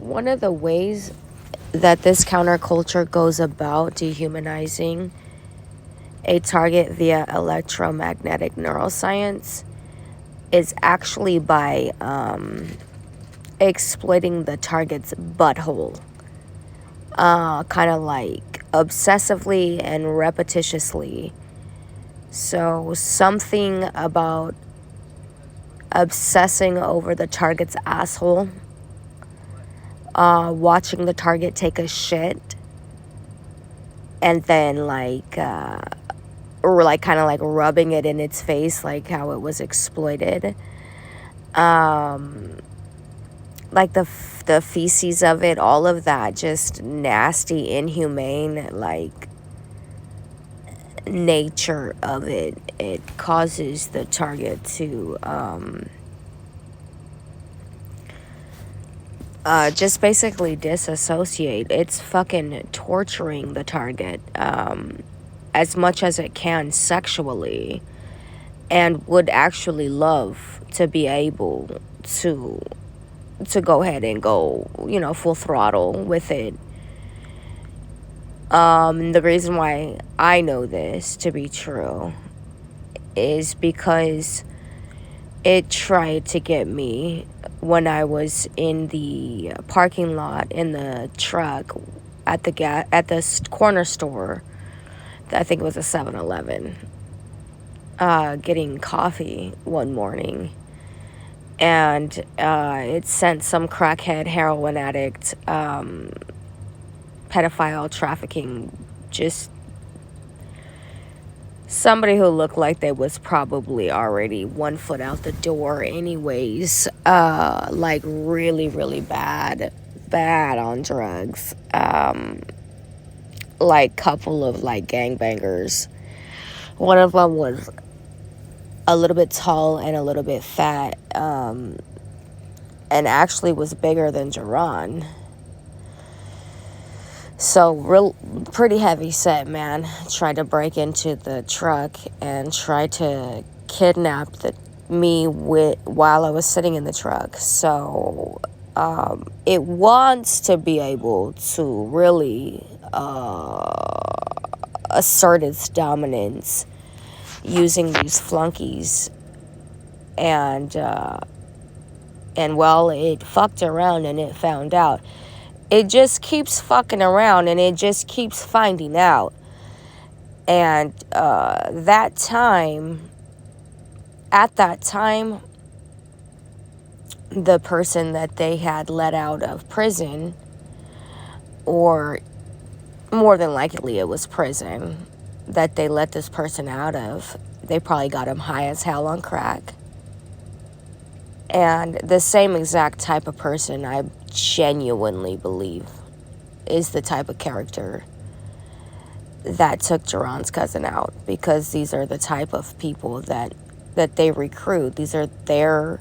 one of the ways that this counterculture goes about dehumanizing a target via electromagnetic neuroscience is actually by exploiting the target's butthole, kind of like obsessively and repetitiously. So something about obsessing over the target's asshole, watching the target take a shit, and then or like kind of like rubbing it in its face, like how it was exploited. Like the feces of it, all of that, just nasty, inhumane, like nature of it. It causes the target to just basically disassociate. It's fucking torturing the target as much as it can sexually, and would actually love to be able to go ahead and go, full throttle with it. The reason why I know this to be true is because it tried to get me when I was in the parking lot in the truck at the corner store. I think it was a 7-Eleven, getting coffee one morning. And it sent some crackhead, heroin addict, pedophile, trafficking, just somebody who looked like they was probably already 1 foot out the door anyways, like really, really bad on drugs, like couple of like gangbangers. One of them was a little bit tall and a little bit fat, and actually was bigger than Jerron. So pretty heavy set, man. Tried to break into the truck and tried to kidnap me while I was sitting in the truck. So it wants to be able to really assert its dominance using these flunkies, and while it fucked around and it found out, it just keeps fucking around and it just keeps finding out. And at that time, the person that they had let out of prison, or more than likely it was prison that they let this person out of, they probably got him high as hell on crack. And the same exact type of person, I genuinely believe, is the type of character that took Jerron's cousin out, because these are the type of people that they recruit. These are their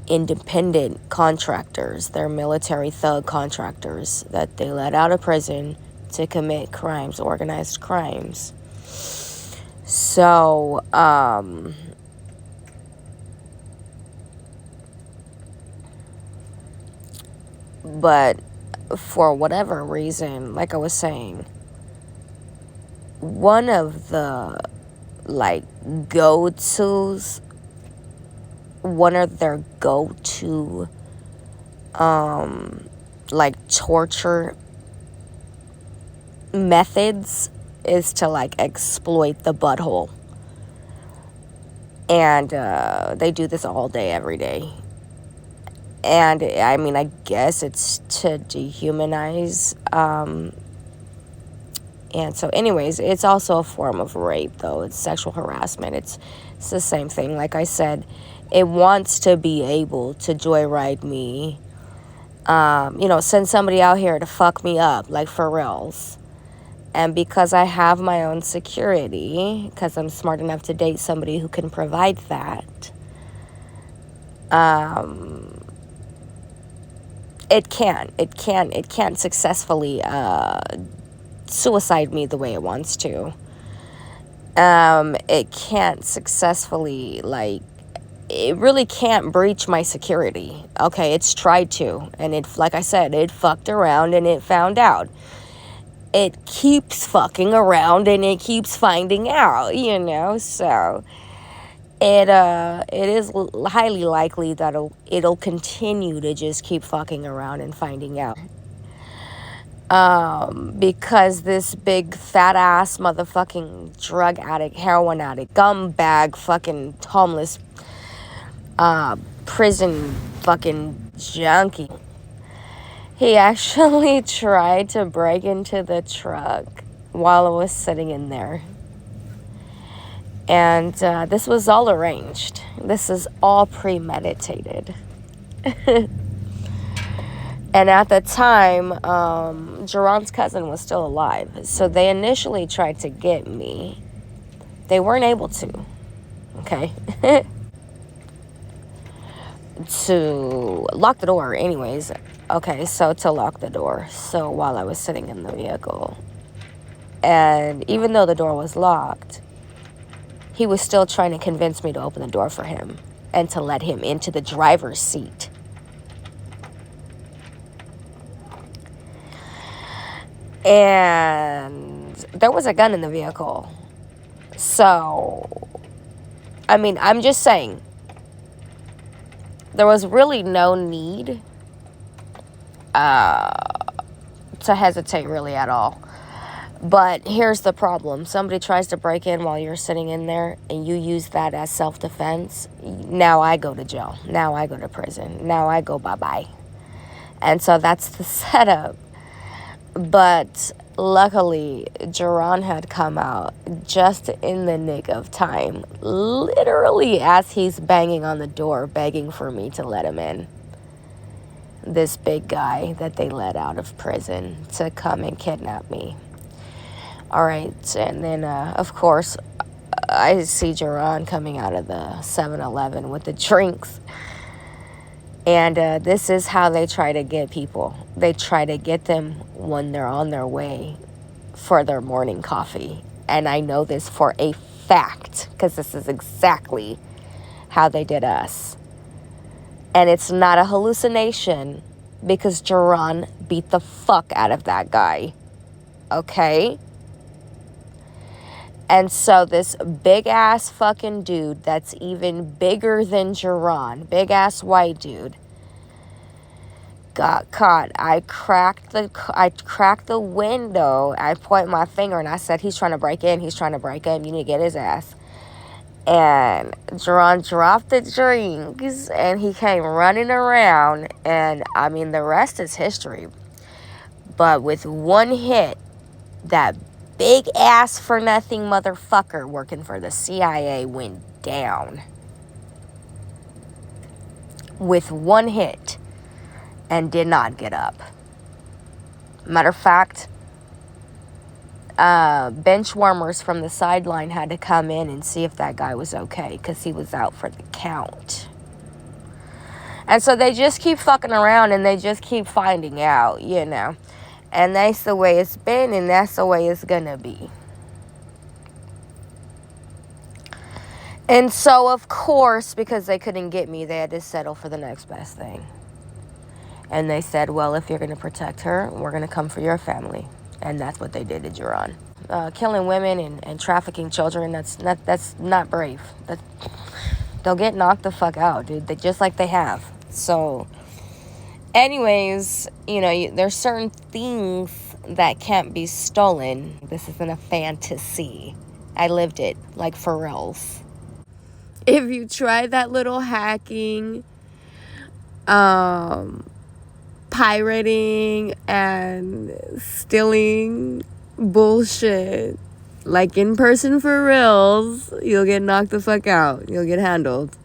independent contractors, their military thug contractors that they let out of prison to commit crimes, organized crimes. So, but for whatever reason, like I was saying, one of the like go-tos, one of their go-to like torture methods is to like exploit the butthole. And they do this all day, every day. And I mean, I guess it's to dehumanize. And so anyways, it's also a form of rape, though. It's sexual harassment. It's the same thing. Like I said, it wants to be able to joyride me, send somebody out here to fuck me up, like for reals. And because I have my own security, because I'm smart enough to date somebody who can provide that, it can't successfully suicide me the way it wants to. It can't successfully like it really can't breach my security. Okay, it's tried to, and it, like I said, it fucked around and it found out. It keeps fucking around and it keeps finding out, so it is highly likely that it'll continue to just keep fucking around and finding out. Because this big fat ass motherfucking drug addict, heroin addict, gumbag, fucking homeless, prison fucking junkie, he actually tried to break into the truck while I was sitting in there. And this was all arranged. This is all premeditated. And at the time, Jerron's cousin was still alive. So they initially tried to get me. They weren't able to. Okay? To lock the door anyways. Okay, so to lock the door. So while I was sitting in the vehicle. And even though the door was locked, he was still trying to convince me to open the door for him. And to let him into the driver's seat. And there was a gun in the vehicle. So, I mean, I'm just saying, there was really no need to hesitate really at all. But here's the problem. Somebody tries to break in while you're sitting in there and you use that as self-defense. Now I go to jail. Now I go to prison. Now I go bye-bye. And so that's the setup. But luckily, Jerron had come out just in the nick of time. Literally as he's banging on the door, begging for me to let him in. This big guy that they let out of prison to come and kidnap me. All right, and then, of course, I see Jerron coming out of the 7-Eleven with the drinks. And this is how they try to get people. They try to get them when they're on their way for their morning coffee. And I know this for a fact, because this is exactly how they did us. And it's not a hallucination, because Jerron beat the fuck out of that guy. Okay? And so this big-ass fucking dude that's even bigger than Jerron, big-ass white dude, got caught. I cracked the window. I point my finger and I said, he's trying to break in. He's trying to break in. You need to get his ass. And Jerron dropped the drinks and he came running around. And, I mean, the rest is history. But with one hit, that big ass for nothing motherfucker working for the CIA went down. With one hit. And did not get up. Matter of fact, bench warmers from the sideline had to come in and see if that guy was okay, because he was out for the count. And so they just keep fucking around and they just keep finding out, And that's the way it's been, and that's the way it's gonna be. And so, of course, because they couldn't get me, they had to settle for the next best thing. And they said, well, if you're going to protect her, we're going to come for your family. And that's what they did to Jerron. Killing women and trafficking children, that's not brave. They'll get knocked the fuck out, dude. Just like they have. So, anyways, there's certain things that can't be stolen. This isn't a fantasy. I lived it, like for reals. If you try that little hacking, pirating and stealing bullshit, like in person for reals, you'll get knocked the fuck out. You'll get handled.